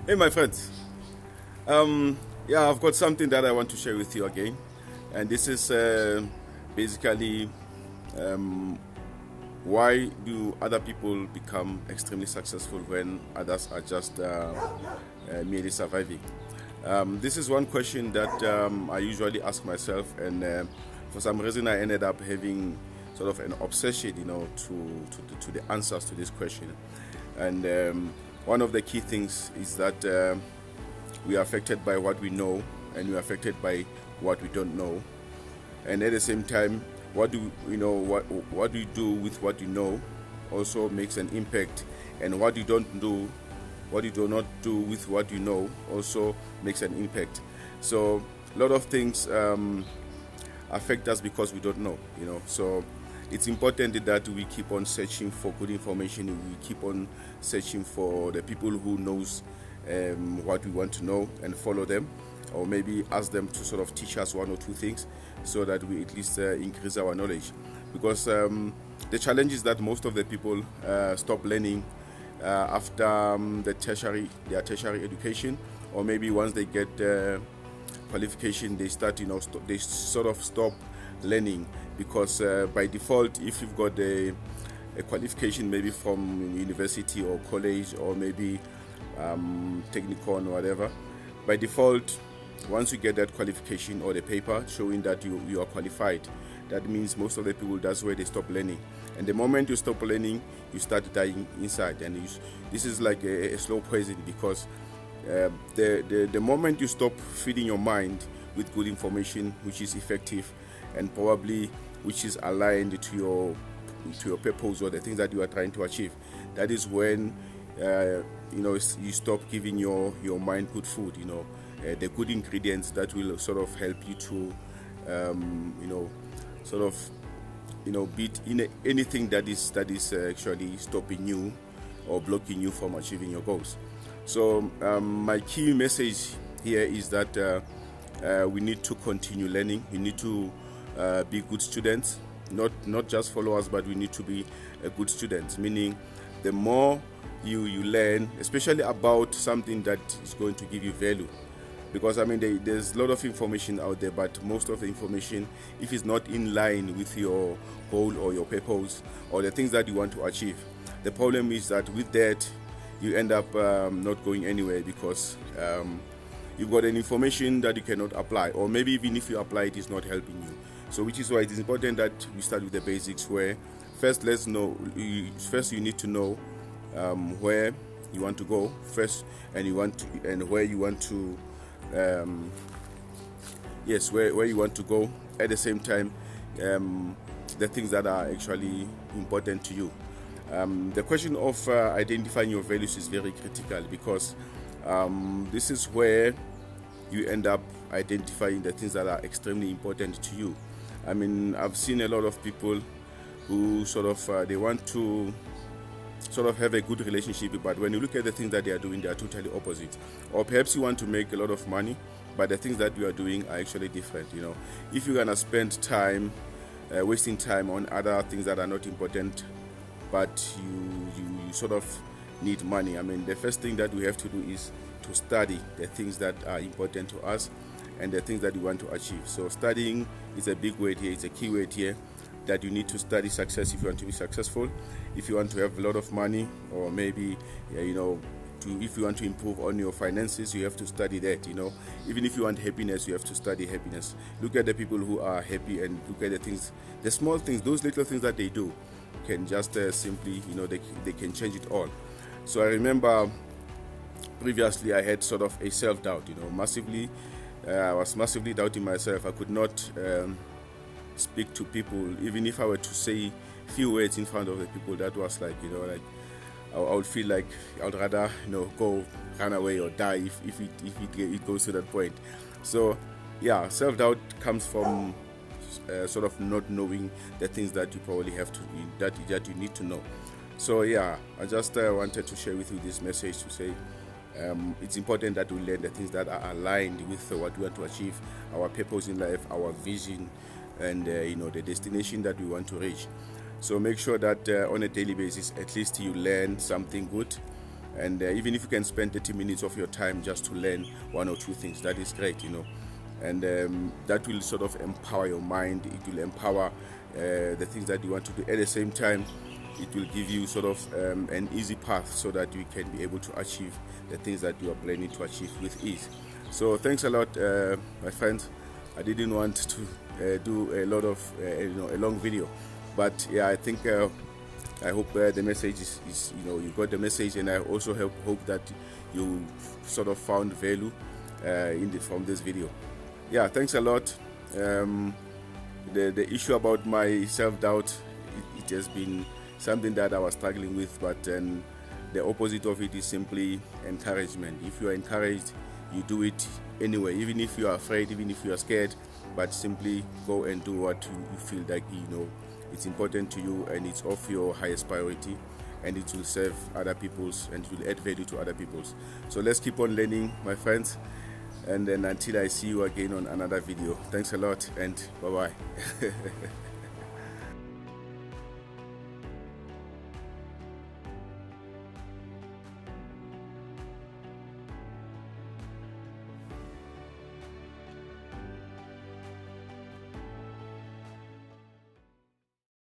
Hey, my friends. Um, yeah, I've got something that I want to share with you again, and this is basically um, why do other people become extremely successful when others are just merely surviving? This is one question that I usually ask myself, and for some reason, I ended up having sort of an obsession, to the answers to this question. And one of the key things is that we are affected by what we know, and we are affected by what we don't know. And at the same time, what do you do with what you know also makes an impact, and what you do not do with what you know also makes an impact. So a lot of things affect us because we don't know. So it's important that we keep on searching for good information. We keep on searching for the people who knows what we want to know, and follow them, or maybe ask them to sort of teach us one or two things, so that we at least increase our knowledge. Because the challenge is that most of the people stop learning after their tertiary education, or maybe once they get qualification, they start, they sort of stop learning, because by default, if you've got a qualification, maybe from university or college, or maybe technical or whatever, by default, once you get that qualification or the paper showing that you are qualified, that means most of the people, that's where they stop learning. And the moment you stop learning, you start dying inside. And this is like a slow poison, because the moment you stop feeding your mind with good information, which is effective, and probably which is aligned to your purpose, or the things that you are trying to achieve, that is when you stop giving your mind good food, the good ingredients that will sort of help you to sort of beat in anything that is actually stopping you or blocking you from achieving your goals. So my key message here is that we need to continue learning. We need to be good students, not just followers, but we need to be a good student. Meaning, the more you learn, especially about something that is going to give you value. Because there's a lot of information out there, but most of the information, if it's not in line with your goal or your purpose or the things that you want to achieve, the problem is that with that, you end up not going anywhere, because you've got an information that you cannot apply, or maybe even if you apply it, it's not helping you. So which is why it is important that we start with the basics, where first you need to know where you want to go first, and where you want to where you want to go. At the same time, the things that are actually important to you. The question of identifying your values is very critical, because this is where you end up identifying the things that are extremely important to you. I've seen a lot of people who sort of they want to sort of have a good relationship, but when you look at the things that they are doing, they are totally opposite. Or perhaps you want to make a lot of money, but the things that you are doing are actually different. If you're gonna spend time wasting time on other things that are not important, but you sort of need money, the first thing that we have to do is to study the things that are important to us, and the things that we want to achieve. So studying is a big word here, it's a key word here, that you need to study success if you want to be successful. If you want to have a lot of money, or maybe if you want to improve on your finances, you have to study that. Even if you want happiness, you have to study happiness. Look at the people who are happy, and look at the small things, those little things that they do can just simply, they can change it all. So I remember previously I had sort of a self-doubt, massively. I was massively doubting myself. I could not speak to people, even if I were to say few words in front of the people. That was like, I would feel like I would rather, go run away or die if it goes to that point. So yeah, self-doubt comes from sort of not knowing the things that you probably have to that you need to know. So yeah, I just wanted to share with you this message to say it's important that we learn the things that are aligned with what we want to achieve, our purpose in life, our vision, and the destination that we want to reach. So make sure that on a daily basis, at least you learn something good, And even if you can spend 30 minutes of your time just to learn one or two things, that is great, and that will sort of empower your mind. It will empower the things that you want to do. At the same time, it will give you sort of an easy path so that you can be able to achieve the things that you are planning to achieve with ease. So thanks a lot, my friends. I didn't want to do a lot of a long video, but yeah, I think I hope the message is you got the message, and I also hope that you sort of found value from this video. Yeah, thanks a lot. The issue about my self-doubt, it has been something that I was struggling with, but the opposite of it is simply encouragement. If you are encouraged, you do it anyway, even if you are afraid, even if you are scared, but simply go and do what you feel like it's important to you, and it's of your highest priority, and it will serve other people's, and it will add value to other people's. So let's keep on learning, my friends, and then until I see you again on another video. Thanks a lot, and bye bye.